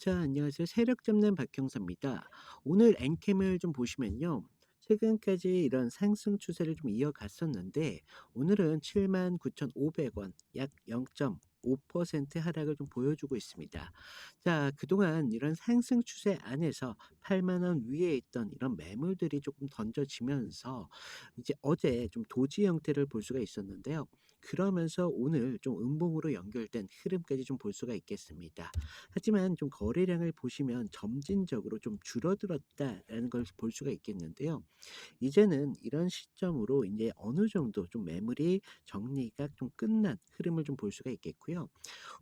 자, 안녕하세요. 세력 잡는 박형사입니다. 오늘 엔캠을 좀 보시면요. 최근까지 이런 상승 추세를 좀 이어갔었는데 오늘은 79,500원, 약 0.5% 하락을 좀 보여주고 있습니다. 자, 그동안 이런 상승 추세 안에서 8만 원 위에 있던 이런 매물들이 조금 던져지면서 이제 어제 좀 도지 형태를 볼 수가 있었는데요. 그러면서 오늘 좀 음봉으로 연결된 흐름까지 좀 볼 수가 있겠습니다. 하지만 좀 거래량을 보시면 점진적으로 좀 줄어들었다라는 걸 볼 수가 있겠는데요. 이제는 이런 시점으로 이제 어느 정도 좀 매물이 정리가 좀 끝난 흐름을 좀 볼 수가 있겠고요.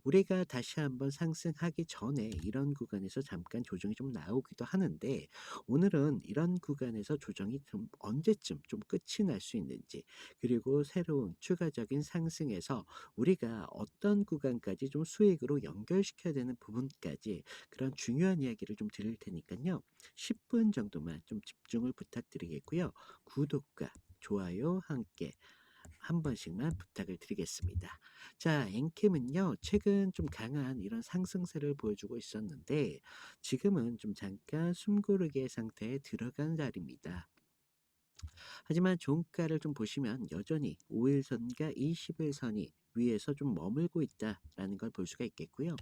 우리가 다시 한번 상승하기 전에 이런 구간에서 잠깐 조정이 좀 나오기도 하는데 오늘은 이런 구간에서 조정이 좀 언제쯤 좀 끝이 날 수 있는지, 그리고 새로운 추가적인 상승에서 우리가 어떤 구간까지 좀 수익으로 연결시켜야 되는 부분까지, 그런 중요한 이야기를 좀 드릴 테니까요. 10분 정도만 좀 집중을 부탁드리겠고요. 구독과 좋아요 함께 한 번씩만 부탁을 드리겠습니다. 자, 엔캠은요, 최근 좀 강한 이런 상승세를 보여주고 있었는데, 지금은 좀 잠깐 숨고르기의 상태에 들어간 자리입니다. 하지만 종가를 좀 보시면 여전히 5일선과 20일선이 위에서 좀 머물고 있다라는 걸 볼 수가 있겠고요.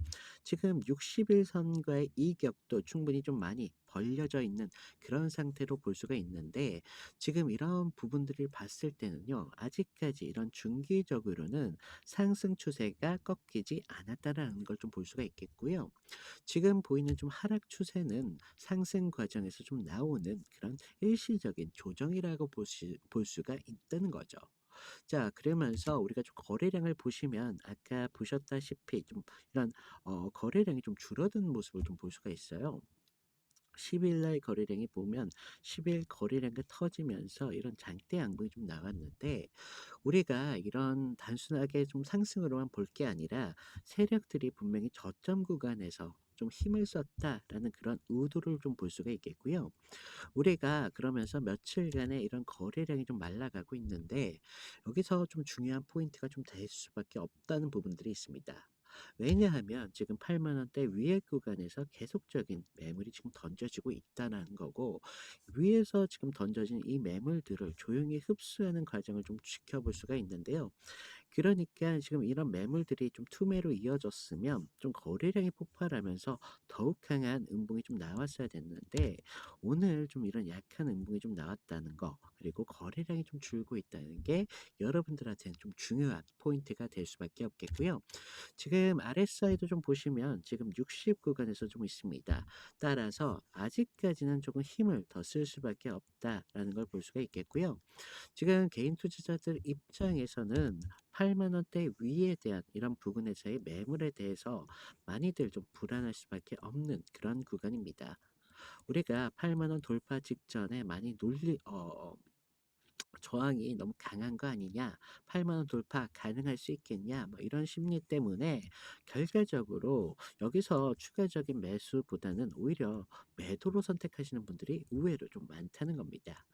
지금 60일선과의 이격도 충분히 좀 많이 벌려져 있는 그런 상태로 볼 수가 있는데, 지금 이런 부분들을 봤을 때는요, 아직까지 이런 중기적으로는 상승 추세가 꺾이지 않았다라는 걸 좀 볼 수가 있겠고요. 지금 보이는 좀 하락 추세는 상승 과정에서 좀 나오는 그런 일시적인 조정이라고 볼 수가 있다는 거죠. 자, 그러면서 우리가 좀 거래량을 보시면 아까 보셨다시피 좀 이런 거래량이 좀 줄어든 모습을 좀 볼 수가 있어요. 10일날 거래량이 보면 10일 거래량이 터지면서 이런 장대 양봉이 좀 나왔는데, 우리가 이런 단순하게 좀 상승으로만 볼 게 아니라 세력들이 분명히 저점 구간에서 좀 힘을 썼다라는 그런 의도를 좀 볼 수가 있겠고요. 우리가 그러면서 며칠간의 이런 거래량이 좀 말라가고 있는데, 여기서 좀 중요한 포인트가 좀 될 수밖에 없다는 부분들이 있습니다. 왜냐하면 지금 8만 원대 위의 구간에서 계속적인 매물이 지금 던져지고 있다는 거고, 위에서 지금 던져진 이 매물들을 조용히 흡수하는 과정을 좀 지켜볼 수가 있는데요. 그러니까 지금 이런 매물들이 좀 투매로 이어졌으면 좀 거래량이 폭발하면서 더욱 강한 음봉이 좀 나왔어야 됐는데, 오늘 좀 이런 약한 음봉이 좀 나왔다는 거, 그리고 거래량이 좀 줄고 있다는 게 여러분들한테는 좀 중요한 포인트가 될 수밖에 없겠고요. 지금 RSI도 좀 보시면 지금 60 구간에서 좀 있습니다. 따라서 아직까지는 조금 힘을 더 쓸 수밖에 없다라는 걸 볼 수가 있겠고요. 지금 개인 투자자들 입장에서는 8만 원대 위에 대한 이런 부분에서의 매물에 대해서 많이들 좀 불안할 수밖에 없는 그런 구간입니다. 우리가 8만 원 돌파 직전에 많이 저항이 너무 강한 거 아니냐, 8만 원 돌파 가능할 수 있겠냐, 뭐 이런 심리 때문에 결과적으로 여기서 추가적인 매수보다는 오히려 매도로 선택하시는 분들이 의외로 좀 많다는 겁니다.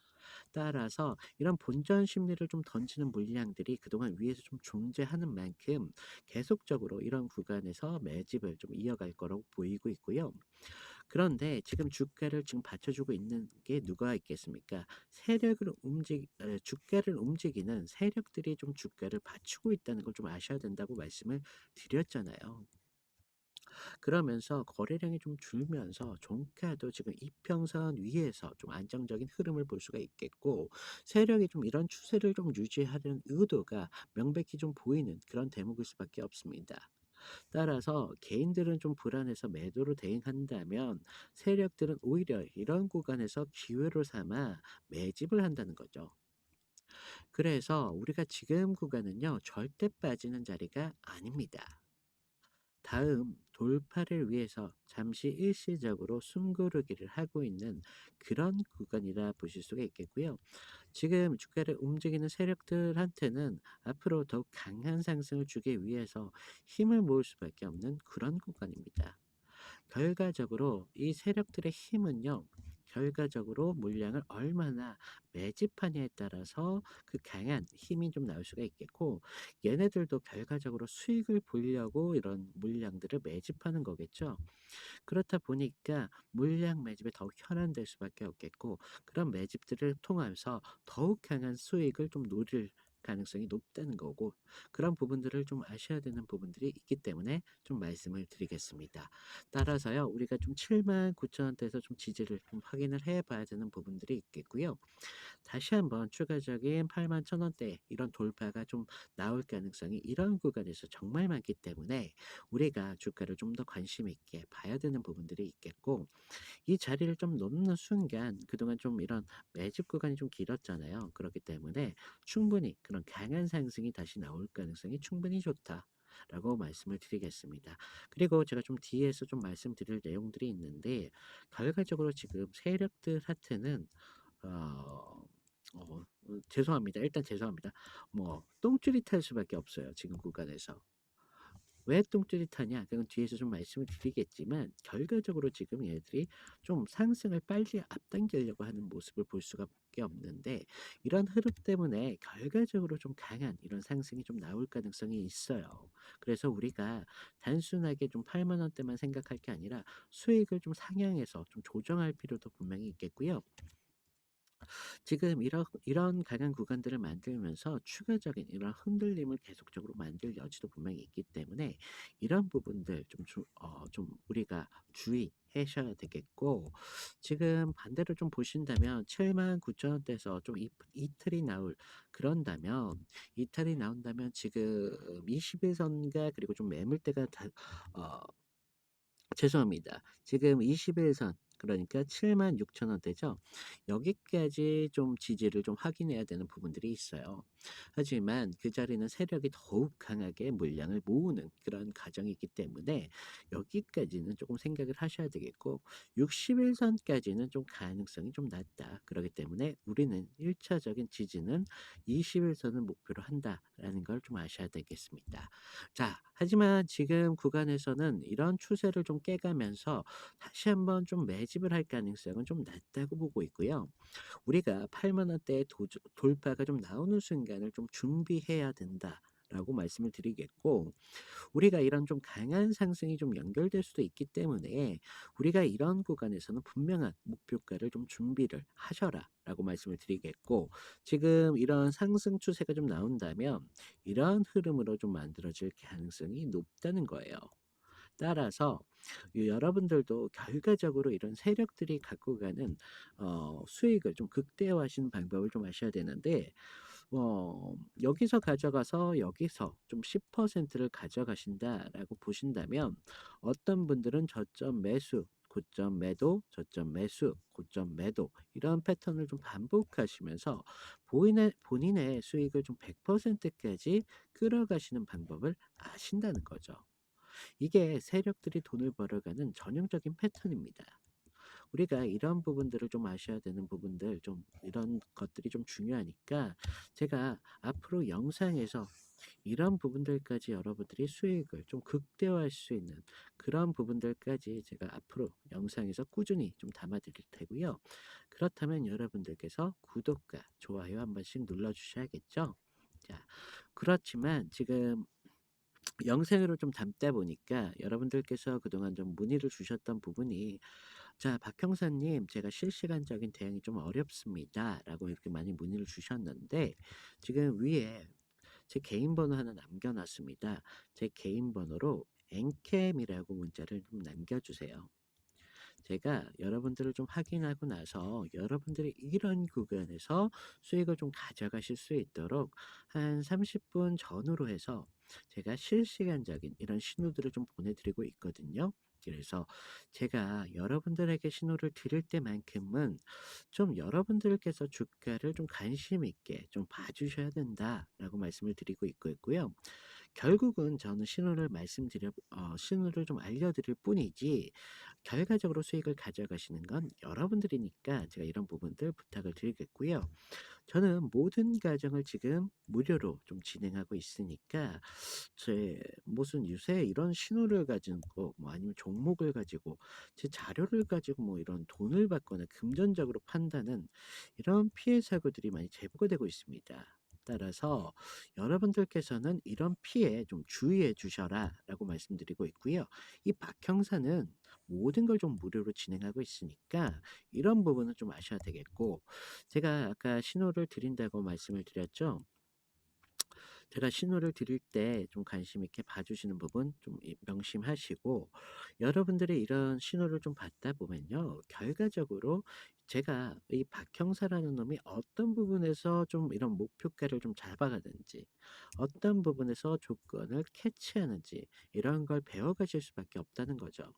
따라서 이런 본전 심리를 좀 던지는 물량들이 그동안 위에서 좀 존재하는 만큼 계속적으로 이런 구간에서 매집을 좀 이어갈 거라고 보이고 있고요. 그런데 지금 주가를 지금 받쳐주고 있는 게 누가 있겠습니까? 주가를 움직이는 세력들이 좀 주가를 받치고 있다는 걸 좀 아셔야 된다고 말씀을 드렸잖아요. 그러면서 거래량이 좀 줄면서 종가도 지금 이평선 위에서 좀 안정적인 흐름을 볼 수가 있겠고, 세력이 좀 이런 추세를 좀 유지하려는 의도가 명백히 좀 보이는 그런 대목일 수밖에 없습니다. 따라서 개인들은 좀 불안해서 매도로 대응한다면, 세력들은 오히려 이런 구간에서 기회로 삼아 매집을 한다는 거죠. 그래서 우리가 지금 구간은요, 절대 빠지는 자리가 아닙니다. 다음 돌파를 위해서 잠시 일시적으로 숨고르기를 하고 있는 그런 구간이라 보실 수가 있겠고요. 지금 주가를 움직이는 세력들한테는 앞으로 더욱 강한 상승을 주기 위해서 힘을 모을 수밖에 없는 그런 구간입니다. 결과적으로 이 세력들의 힘은요, 결과적으로 물량을 얼마나 매집하냐에 따라서 그 강한 힘이 좀 나올 수가 있겠고, 얘네들도 결과적으로 수익을 보려고 이런 물량들을 매집하는 거겠죠. 그렇다 보니까 물량 매집에 더욱 현안될 수밖에 없겠고, 그런 매집들을 통하면서 더욱 강한 수익을 좀 노릴 가능성이 높다는 거고, 그런 부분들을 좀 아셔야 되는 부분들이 있기 때문에 좀 말씀을 드리겠습니다. 따라서요, 우리가 좀 79,000원대에서 좀 지지를 좀 확인을 해 봐야 되는 부분들이 있겠고요. 다시 한번 추가적인 81,000원대 이런 돌파가 좀 나올 가능성이 이런 구간에서 정말 많기 때문에 우리가 주가를 좀 더 관심 있게 봐야 되는 부분들이 있겠고, 이 자리를 좀 넘는 순간 그동안 좀 이런 매집 구간이 좀 길었잖아요. 그렇기 때문에 충분히 그런 강한 상승이 다시 나올 가능성이 충분히 좋다. 라고 말씀을 드리겠습니다. 그리고 제가 좀 뒤에서 좀 말씀드릴 내용들이 있는데, 결과적으로 지금 세력들 하트는 죄송합니다. 일단 죄송합니다. 뭐 똥줄이 탈 수밖에 없어요, 지금 구간에서. 왜 똥줄이 타냐? 그건 뒤에서 좀 말씀을 드리겠지만, 결과적으로 지금 얘들이 좀 상승을 빨리 앞당기려고 하는 모습을 볼 수밖에 없는데, 이런 흐름 때문에 결과적으로 좀 강한 이런 상승이 좀 나올 가능성이 있어요. 그래서 우리가 단순하게 좀 8만 원대만 생각할 게 아니라 수익을 좀 상향해서 좀 조정할 필요도 분명히 있겠고요. 지금 이런 강한 구간들을 만들면서 추가적인 이런 흔들림을 계속적으로 만들 여지도 분명히 있기 때문에, 이런 부분들 좀 우리가 주의하셔야 되겠고, 지금 반대로 좀 보신다면 79,000원대에서 좀 이탈이 나온다면 지금 21선과 그리고 좀 매물대가 어 죄송합니다. 지금 21선, 그러니까 76,000원대죠. 여기까지 좀 지지를 좀 확인해야 되는 부분들이 있어요. 하지만 그 자리는 세력이 더욱 강하게 물량을 모으는 그런 과정이기 때문에 여기까지는 조금 생각을 하셔야 되겠고, 61선까지는 좀 가능성이 좀 낮다. 그렇기 때문에 우리는 1차적인 지지는 21선을 목표로 한다라는 걸 좀 아셔야 되겠습니다. 자, 하지만 지금 구간에서는 이런 추세를 좀 깨가면서 다시 한번 좀 매집을 할 가능성은 좀 낮다고 보고 있고요. 우리가 8만 원대의 돌파가 좀 나오는 순간을 좀 준비해야 된다라고 말씀을 드리겠고, 우리가 이런 좀 강한 상승이 좀 연결될 수도 있기 때문에 우리가 이런 구간에서는 분명한 목표가를 좀 준비를 하셔라라고 말씀을 드리겠고, 지금 이런 상승 추세가 좀 나온다면 이런 흐름으로 좀 만들어질 가능성이 높다는 거예요. 따라서 여러분들도 결과적으로 이런 세력들이 갖고 가는 수익을 좀 극대화하시는 방법을 좀 아셔야 되는데, 여기서 가져가서 여기서 좀 10%를 가져가신다라고 보신다면, 어떤 분들은 저점 매수, 고점 매도, 저점 매수, 고점 매도 이런 패턴을 좀 반복하시면서 본인의 수익을 좀 100%까지 끌어가시는 방법을 아신다는 거죠. 이게 세력들이 돈을 벌어가는 전형적인 패턴입니다. 우리가 이런 부분들을 좀 아셔야 되는 부분들, 좀 이런 것들이 좀 중요하니까 제가 앞으로 영상에서 이런 부분들까지 여러분들이 수익을 좀 극대화할 수 있는 그런 부분들까지 제가 앞으로 영상에서 꾸준히 좀 담아 드릴 테고요. 그렇다면 여러분들께서 구독과 좋아요 한 번씩 눌러 주셔야겠죠. 자, 그렇지만 지금 영상으로 좀 담다 보니까 여러분들께서 그동안 좀 문의를 주셨던 부분이, 자, 박 형사님, 제가 실시간적인 대응이 좀 어렵습니다. 라고 이렇게 많이 문의를 주셨는데, 지금 위에 제 개인 번호 하나 남겨놨습니다. 제 개인 번호로 엔캠이라고 문자를 좀 남겨주세요. 제가 여러분들을 좀 확인하고 나서 여러분들이 이런 구간에서 수익을 좀 가져가실 수 있도록 한 30분 전후로 해서 제가 실시간적인 이런 신호들을 좀 보내드리고 있거든요. 그래서 제가 여러분들에게 신호를 드릴 때만큼은 좀 여러분들께서 주가를 좀 관심 있게 좀 봐주셔야 된다라고 말씀을 드리고 있고요. 결국은 저는 신호를 좀 알려드릴 뿐이지, 결과적으로 수익을 가져가시는 건 여러분들이니까 제가 이런 부분들 부탁을 드리겠고요. 저는 모든 과정을 지금 무료로 좀 진행하고 있으니까 제 무슨 유세 이런 신호를 가지고 뭐 아니면 종목을 가지고 제 자료를 가지고 뭐 이런 돈을 받거나 금전적으로 판다는 이런 피해 사고들이 많이 제보가 되고 있습니다. 따라서 여러분들께서는 이런 피해 좀 주의해 주셔라라고 말씀드리고 있고요. 이 박 형사는 모든 걸 좀 무료로 진행하고 있으니까 이런 부분은 좀 아셔야 되겠고, 제가 아까 신호를 드린다고 말씀을 드렸죠. 제가 신호를 드릴 때 좀 관심 있게 봐주시는 부분 좀 명심하시고, 여러분들이 이런 신호를 좀 받다 보면요. 결과적으로 제가 이 박형사라는 놈이 어떤 부분에서 좀 이런 목표가를 좀 잡아가는지, 어떤 부분에서 조건을 캐치하는지, 이런 걸 배워가실 수밖에 없다는 거죠.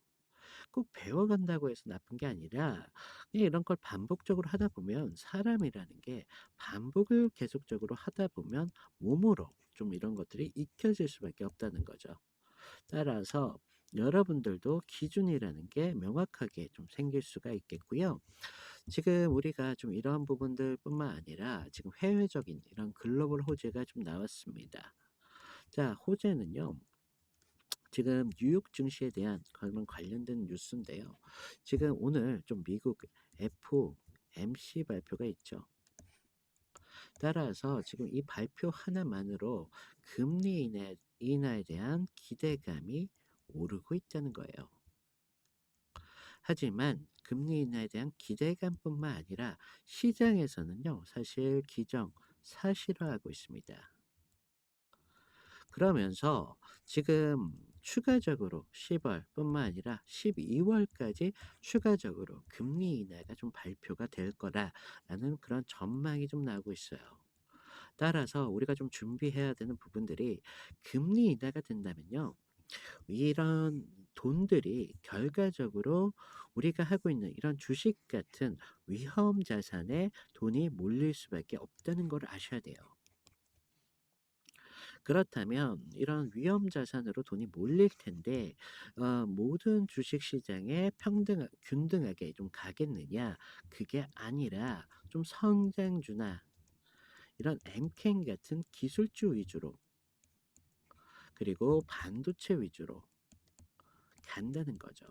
꼭 배워간다고 해서 나쁜 게 아니라 그냥 이런 걸 반복적으로 하다 보면 사람이라는 게 반복을 계속적으로 하다 보면 몸으로 좀 이런 것들이 익혀질 수밖에 없다는 거죠. 따라서 여러분들도 기준이라는 게 명확하게 좀 생길 수가 있겠고요. 지금 우리가 좀 이러한 부분들뿐만 아니라 지금 해외적인 이런 글로벌 호재가 좀 나왔습니다. 자, 호재는요. 지금 뉴욕 증시에 대한 그런 관련된 뉴스인데요. 지금 오늘 좀 미국 FOMC 발표가 있죠. 따라서 지금 이 발표 하나만으로 금리 인하에 대한 기대감이 오르고 있다는 거예요. 하지만 금리 인하에 대한 기대감뿐만 아니라 시장에서는요, 사실 사실화하고 있습니다. 그러면서 지금 추가적으로 10월뿐만 아니라 12월까지 추가적으로 금리 인하가 좀 발표가 될 거라라는 그런 전망이 좀 나오고 있어요. 따라서 우리가 좀 준비해야 되는 부분들이, 금리 인하가 된다면요. 이런 돈들이 결과적으로 우리가 하고 있는 이런 주식 같은 위험 자산에 돈이 몰릴 수밖에 없다는 걸 아셔야 돼요. 그렇다면 이런 위험 자산으로 돈이 몰릴 텐데 모든 주식 시장에 균등하게 좀 가겠느냐? 그게 아니라 좀 성장주나 이런 엠켄 같은 기술주 위주로, 그리고 반도체 위주로 간다는 거죠.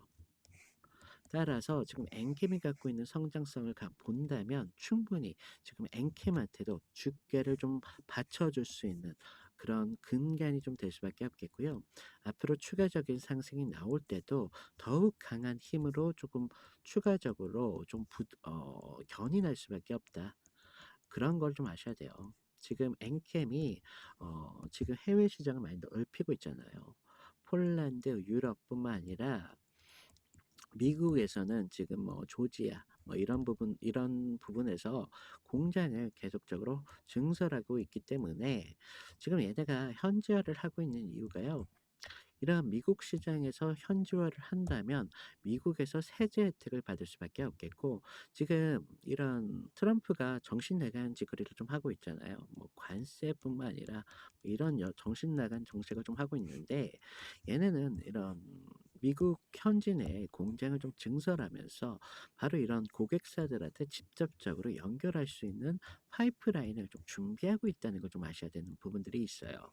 따라서 지금 엔캠이 갖고 있는 성장성을 본다면 충분히 지금 엔캠한테도 주가를 좀 받쳐줄 수 있는 그런 근간이 좀 될 수밖에 없겠고요. 앞으로 추가적인 상승이 나올 때도 더욱 강한 힘으로 조금 추가적으로 좀 견인할 수밖에 없다. 그런 걸 좀 아셔야 돼요. 지금 엔캠이 지금 해외 시장을 많이 넓히고 있잖아요. 폴란드, 유럽뿐만 아니라 미국에서는 지금 뭐 조지아 뭐 이런 부분에서 공장을 계속적으로 증설하고 있기 때문에 지금 얘네가 현지화를 하고 있는 이유가요. 이런 미국 시장에서 현지화를 한다면 미국에서 세제 혜택을 받을 수밖에 없겠고, 지금 이런 트럼프가 정신 나간 짓거리를 좀 하고 있잖아요. 뭐 관세뿐만 아니라 이런 정신 나간 정책을 좀 하고 있는데, 얘네는 이런 미국 현지 내 공장을 좀 증설하면서 바로 이런 고객사들한테 직접적으로 연결할 수 있는 파이프라인을 좀 준비하고 있다는 걸 좀 아셔야 되는 부분들이 있어요.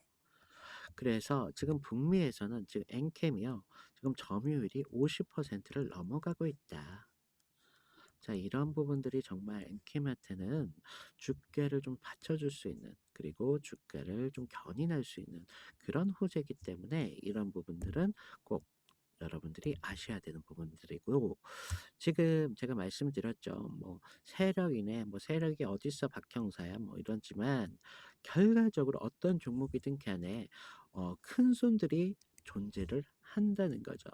그래서 지금 북미에서는 지금 엔캠이요. 지금 점유율이 50%를 넘어가고 있다. 자, 이런 부분들이 정말 엔캠한테는 주가를 좀 받쳐줄 수 있는, 그리고 주가를 좀 견인할 수 있는 그런 호재이기 때문에 이런 부분들은 꼭 여러분들이 아셔야 되는 부분들이고, 지금 제가 말씀드렸죠. 뭐 세력이네, 뭐 세력이 어딨어 박형사야, 뭐 이러지만 결과적으로 어떤 종목이든 간에 큰 손들이 존재를 한다는 거죠.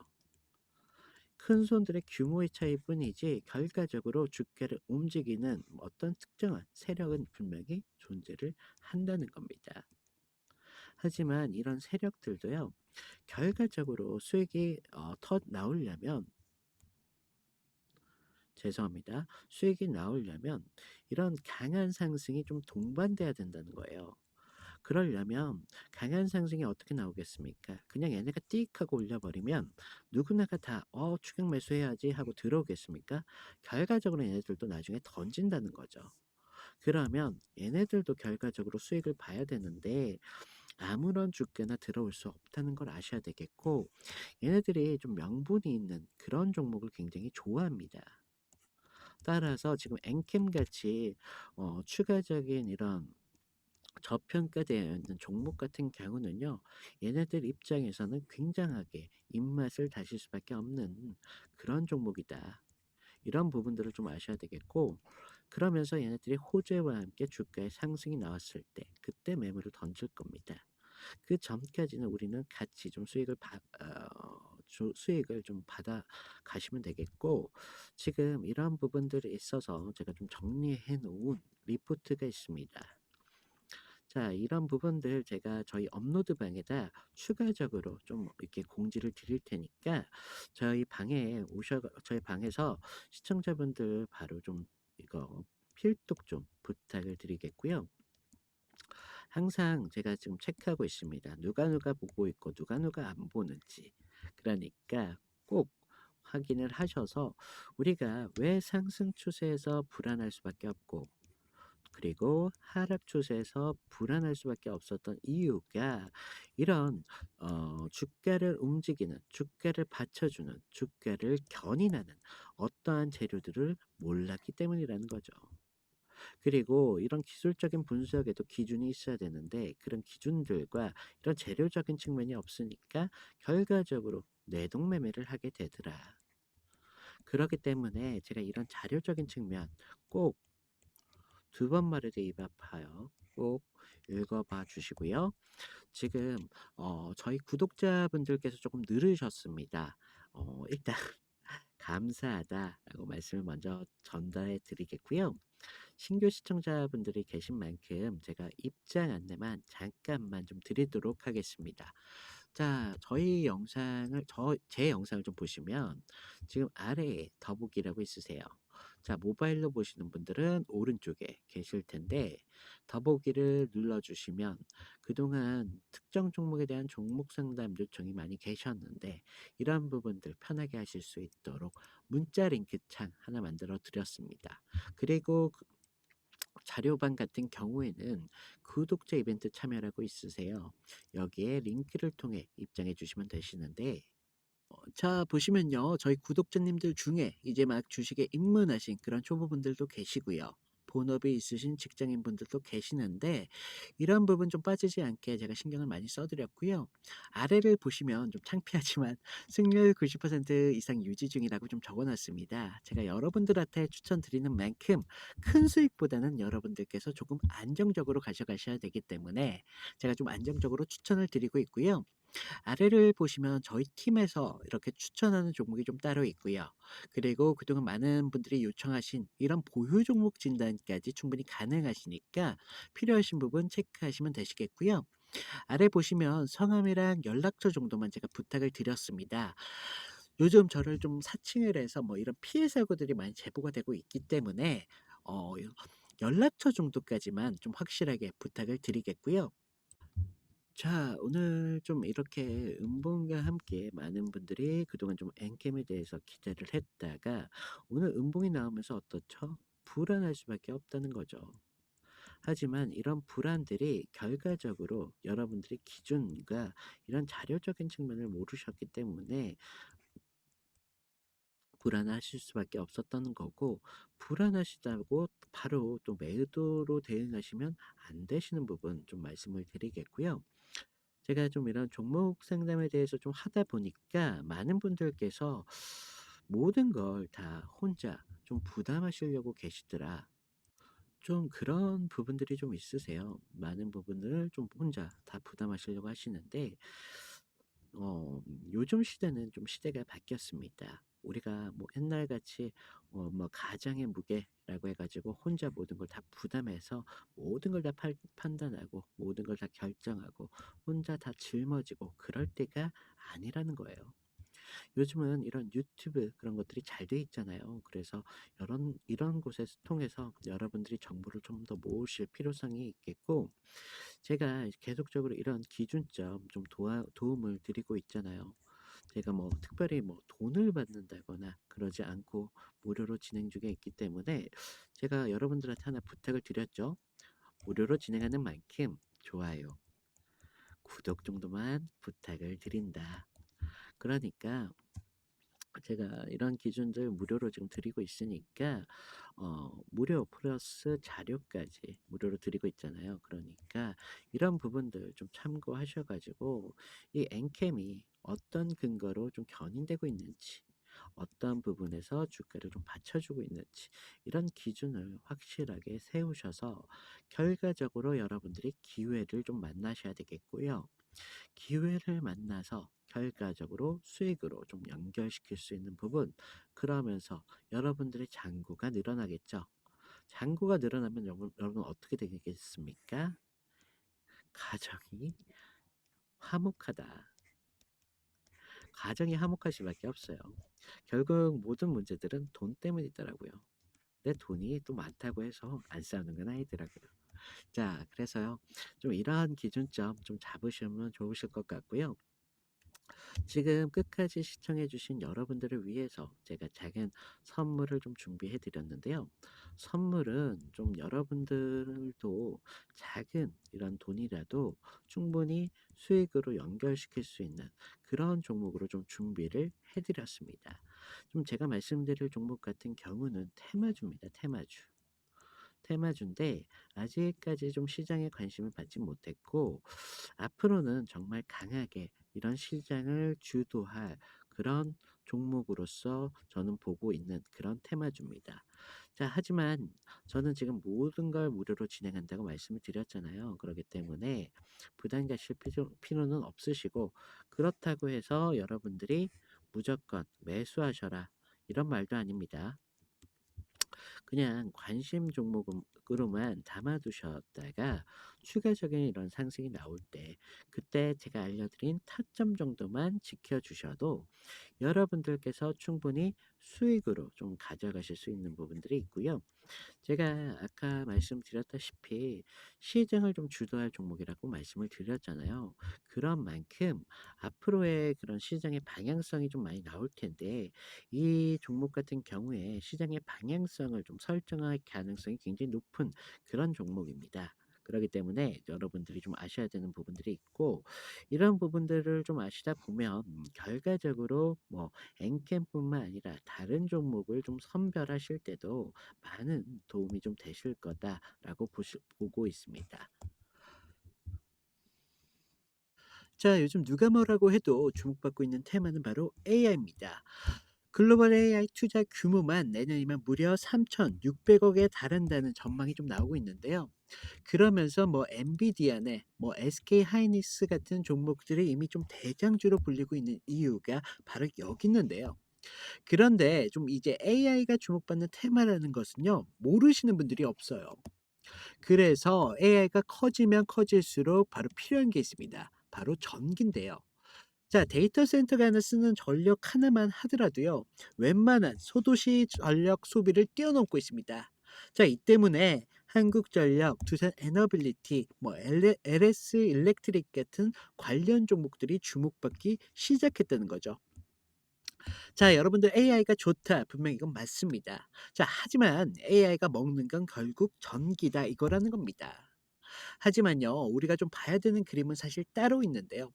큰 손들의 규모의 차이뿐이지 결과적으로 주가를 움직이는 어떤 특정한 세력은 분명히 존재를 한다는 겁니다. 하지만 이런 세력들도요, 결과적으로 수익이 더 나오려면, 죄송합니다. 수익이 나오려면 이런 강한 상승이 좀 동반돼야 된다는 거예요. 그러려면 강한 상승이 어떻게 나오겠습니까? 그냥 얘네가 띡 하고 올려버리면 누구나가 다 추격 매수해야지 하고 들어오겠습니까? 결과적으로 얘네들도 나중에 던진다는 거죠. 그러면 얘네들도 결과적으로 수익을 봐야 되는데 아무런 주가나 들어올 수 없다는 걸 아셔야 되겠고, 얘네들이 좀 명분이 있는 그런 종목을 굉장히 좋아합니다. 따라서 지금 엔캠 같이 추가적인 이런 저평가되어 있는 종목 같은 경우는요, 얘네들 입장에서는 굉장하게 입맛을 다실 수밖에 없는 그런 종목이다. 이런 부분들을 좀 아셔야 되겠고, 그러면서 얘네들이 호재와 함께 주가의 상승이 나왔을 때 그때 매물을 던질 겁니다. 그 전까지는 우리는 같이 좀 수익을 좀 받아 가시면 되겠고, 지금 이런 부분들에 있어서 제가 좀 정리해 놓은 리포트가 있습니다. 자, 이런 부분들 제가 저희 업로드 방에다 추가적으로 좀 이렇게 공지를 드릴 테니까 저희 방에서 시청자분들 바로 좀 이거 필독 좀 부탁을 드리겠고요. 항상 제가 지금 체크하고 있습니다. 누가 보고 있고 누가 안 보는지. 그러니까 꼭 확인을 하셔서 우리가 왜 상승 추세에서 불안할 수밖에 없고, 그리고 하락 추세에서 불안할 수밖에 없었던 이유가 이런 주가를 움직이는, 주가를 받쳐주는, 주가를 견인하는 어떠한 재료들을 몰랐기 때문이라는 거죠. 그리고 이런 기술적인 분석에도 기준이 있어야 되는데 그런 기준들과 이런 재료적인 측면이 없으니까 결과적으로 뇌동매매를 하게 되더라. 그렇기 때문에 제가 이런 자료적인 측면 꼭 두 번 말해도 입 아파요. 꼭 읽어봐 주시고요. 지금 저희 구독자분들께서 조금 늘으셨습니다. 일단 감사하다라고 말씀을 먼저 전달해 드리겠고요. 신규 시청자분들이 계신 만큼 제가 입장 안내만 잠깐만 좀 드리도록 하겠습니다. 자, 제 영상을 좀 보시면 지금 아래에 더보기라고 있으세요. 자, 모바일로 보시는 분들은 오른쪽에 계실 텐데 더보기를 눌러주시면 그동안 특정 종목에 대한 종목 상담 요청이 많이 계셨는데 이런 부분들 편하게 하실 수 있도록 문자 링크 창 하나 만들어 드렸습니다. 그리고 자료방 같은 경우에는 구독자 이벤트 참여라고 있으세요. 여기에 링크를 통해 입장해 주시면 되시는데 자, 보시면요. 저희 구독자님들 중에 이제 막 주식에 입문하신 그런 초보분들도 계시고요. 본업이 있으신 직장인분들도 계시는데 이런 부분 좀 빠지지 않게 제가 신경을 많이 써드렸고요. 아래를 보시면 좀 창피하지만 승률 90% 이상 유지 중이라고 좀 적어놨습니다. 제가 여러분들한테 추천드리는 만큼 큰 수익보다는 여러분들께서 조금 안정적으로 가셔가셔야 되기 때문에 제가 좀 안정적으로 추천을 드리고 있고요. 아래를 보시면 저희 팀에서 이렇게 추천하는 종목이 좀 따로 있고요. 그리고 그동안 많은 분들이 요청하신 이런 보유 종목 진단까지 충분히 가능하시니까 필요하신 부분 체크하시면 되시겠고요. 아래 보시면 성함이랑 연락처 정도만 제가 부탁을 드렸습니다. 요즘 저를 좀 사칭을 해서 뭐 이런 피해 사고들이 많이 제보가 되고 있기 때문에 연락처 정도까지만 좀 확실하게 부탁을 드리겠고요. 자, 오늘 좀 이렇게 음봉과 함께 많은 분들이 그동안 좀 엔캠에 대해서 기대를 했다가 오늘 음봉이 나오면서 어떻죠? 불안할 수밖에 없다는 거죠. 하지만 이런 불안들이 결과적으로 여러분들의 기준과 이런 자료적인 측면을 모르셨기 때문에 불안하실 수밖에 없었던 거고, 불안하시다고 바로 또 매도로 대응하시면 안 되시는 부분 좀 말씀을 드리겠고요. 제가 좀 이런 종목 상담에 대해서 좀 하다 보니까 많은 분들께서 모든 걸 다 혼자 좀 부담하시려고 계시더라. 좀 그런 부분들이 좀 있으세요. 많은 부분을 좀 혼자 다 부담하시려고 하시는데 요즘 시대는 좀 시대가 바뀌었습니다. 우리가 뭐 옛날같이 뭐 가장의 무게라고 해 가지고 혼자 모든 걸 다 부담해서 모든 걸 다 판단하고 모든 걸 다 결정하고 혼자 다 짊어지고 그럴 때가 아니라는 거예요. 요즘은 이런 유튜브 그런 것들이 잘 돼 있잖아요. 그래서 이런 곳에서 통해서 여러분들이 정보를 좀 더 모으실 필요성이 있겠고, 제가 계속적으로 이런 기준점 좀 도움을 드리고 있잖아요. 제가 뭐 특별히 뭐 돈을 받는다거나 그러지 않고 무료로 진행 중에 있기 때문에 제가 여러분들한테 하나 부탁을 드렸죠. 무료로 진행하는 만큼 좋아요, 구독 정도만 부탁을 드린다. 그러니까 제가 이런 기준들 무료로 지금 드리고 있으니까 무료 플러스 자료까지 무료로 드리고 있잖아요. 그러니까 이런 부분들 좀 참고하셔 가지고 이 엔캠이 어떤 근거로 좀 견인되고 있는지, 어떤 부분에서 주가를 좀 받쳐주고 있는지, 이런 기준을 확실하게 세우셔서 결과적으로 여러분들이 기회를 좀 만나셔야 되겠고요. 기회를 만나서 결과적으로 수익으로 좀 연결시킬 수 있는 부분, 그러면서 여러분들의 잔고가 늘어나겠죠. 잔고가 늘어나면 여러분 어떻게 되겠습니까? 가정이 화목하다. 가정이 화목할 수밖에 없어요. 결국 모든 문제들은 돈 때문이더라고요. 내 돈이 또 많다고 해서 안 싸우는 건 아니더라고요. 자, 그래서요, 좀 이러한 기준점 좀 잡으시면 좋으실 것 같고요. 지금 끝까지 시청해 주신 여러분들을 위해서 제가 작은 선물을 좀 준비해 드렸는데요. 선물은 좀 여러분들도 작은 이런 돈이라도 충분히 수익으로 연결시킬 수 있는 그런 종목으로 좀 준비를 해 드렸습니다. 좀 제가 말씀드릴 종목 같은 경우는 테마주입니다. 테마주. 테마주인데 아직까지 좀 시장에 관심을 받지 못했고, 앞으로는 정말 강하게 이런 시장을 주도할 그런 종목으로서 저는 보고 있는 그런 테마주입니다. 자, 하지만 저는 지금 모든 걸 무료로 진행한다고 말씀을 드렸잖아요. 그렇기 때문에 부담 가실 필요는 없으시고, 그렇다고 해서 여러분들이 무조건 매수하셔라, 이런 말도 아닙니다. 그냥 관심 종목으로만 담아두셨다가 추가적인 이런 상승이 나올 때 그때 제가 알려드린 타점 정도만 지켜주셔도 여러분들께서 충분히 수익으로 좀 가져가실 수 있는 부분들이 있고요. 제가 아까 말씀드렸다시피 시장을 좀 주도할 종목이라고 말씀을 드렸잖아요. 그런 만큼 앞으로의 그런 시장의 방향성이 좀 많이 나올 텐데, 이 종목 같은 경우에 시장의 방향성을 좀 설정할 가능성이 굉장히 높은 그런 종목입니다. 그렇기 때문에 여러분들이 좀 아셔야 되는 부분들이 있고, 이런 부분들을 좀 아시다 보면 결과적으로 뭐 엔캠뿐만 아니라 다른 종목을 좀 선별하실 때도 많은 도움이 좀 되실 거다라고 보고 있습니다. 자, 요즘 누가 뭐라고 해도 주목받고 있는 테마는 바로 AI입니다. 글로벌 AI 투자 규모만 내년이면 무려 3,600억에 달한다는 전망이 좀 나오고 있는데요. 그러면서 뭐 엔비디아네, 뭐 SK 하이닉스 같은 종목들이 이미 좀 대장주로 불리고 있는 이유가 바로 여기 있는데요. 그런데 좀 이제 AI가 주목받는 테마라는 것은요, 모르시는 분들이 없어요. 그래서 AI가 커지면 커질수록 바로 필요한 게 있습니다. 바로 전기인데요. 자, 데이터 센터가 하나 쓰는 전력 하나만 하더라도요, 웬만한 소도시 전력 소비를 뛰어넘고 있습니다. 자, 이 때문에 한국전력, 두산 에너빌리티, 뭐 LS 일렉트릭 같은 관련 종목들이 주목받기 시작했다는 거죠. 자, 여러분들 AI가 좋다. 분명 이건 맞습니다. 자, 하지만 AI가 먹는 건 결국 전기다, 이거라는 겁니다. 하지만요, 우리가 좀 봐야 되는 그림은 사실 따로 있는데요.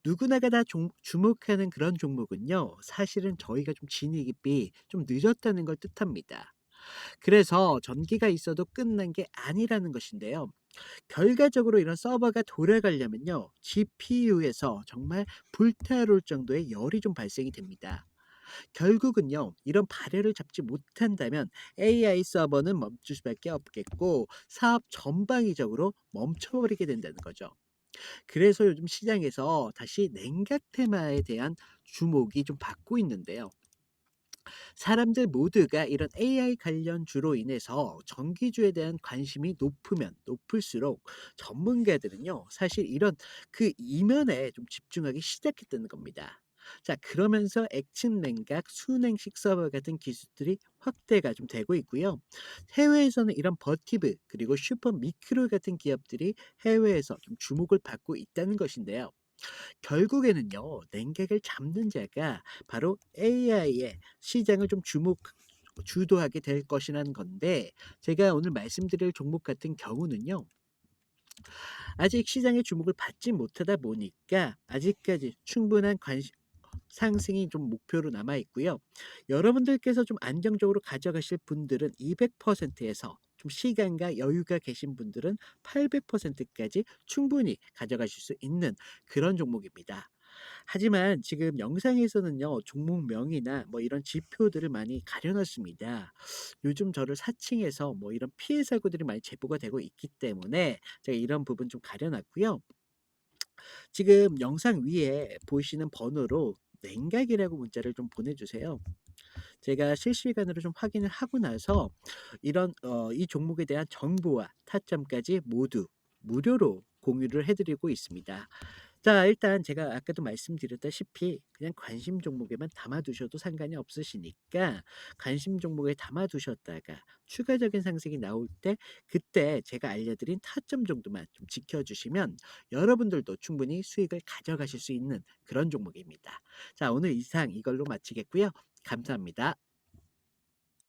누구나가 다 주목하는 그런 종목은요, 사실은 저희가 좀 진입이 좀 늦었다는 걸 뜻합니다. 그래서 전기가 있어도 끝난 게 아니라는 것인데요. 결과적으로 이런 서버가 돌아가려면요, GPU에서 정말 불타오를 정도의 열이 좀 발생이 됩니다. 결국은요, 이런 발열을 잡지 못한다면 AI 서버는 멈출 수밖에 없겠고 사업 전방위적으로 멈춰버리게 된다는 거죠. 그래서 요즘 시장에서 다시 냉각 테마에 대한 주목이 좀 받고 있는데요. 사람들 모두가 이런 AI 관련주로 인해서 전기주에 대한 관심이 높으면 높을수록 전문가들은요, 사실 이런 그 이면에 좀 집중하기 시작했다는 겁니다. 자, 그러면서 액침 냉각, 순행식 서버 같은 기술들이 확대가 좀 되고 있고요. 해외에서는 이런 버티브 그리고 슈퍼 미크로 같은 기업들이 해외에서 좀 주목을 받고 있다는 것인데요. 결국에는요, 냉각을 잡는 자가 바로 AI의 시장을 좀 주도하게 될 것이라는 건데, 제가 오늘 말씀드릴 종목 같은 경우는요, 아직 시장의 주목을 받지 못하다 보니까 아직까지 충분한 관심 상승이 좀 목표로 남아 있고요. 여러분들께서 좀 안정적으로 가져가실 분들은 200%에서 좀 시간과 여유가 계신 분들은 800%까지 충분히 가져가실 수 있는 그런 종목입니다. 하지만 지금 영상에서는요, 종목명이나 뭐 이런 지표들을 많이 가려놨습니다. 요즘 저를 사칭해서 뭐 이런 피해 사고들이 많이 제보가 되고 있기 때문에 제가 이런 부분 좀 가려놨고요. 지금 영상 위에 보이시는 번호로 냉각이라고 문자를 좀 보내주세요. 제가 실시간으로 좀 확인을 하고 나서 이 종목에 대한 정보와 타점까지 모두 무료로 공유를 해드리고 있습니다. 자, 일단 제가 아까도 말씀드렸다시피 그냥 관심 종목에만 담아두셔도 상관이 없으시니까 관심 종목에 담아두셨다가 추가적인 상승이 나올 때 그때 제가 알려드린 타점 정도만 좀 지켜주시면 여러분들도 충분히 수익을 가져가실 수 있는 그런 종목입니다. 자, 오늘 이상 이걸로 마치겠고요. 감사합니다.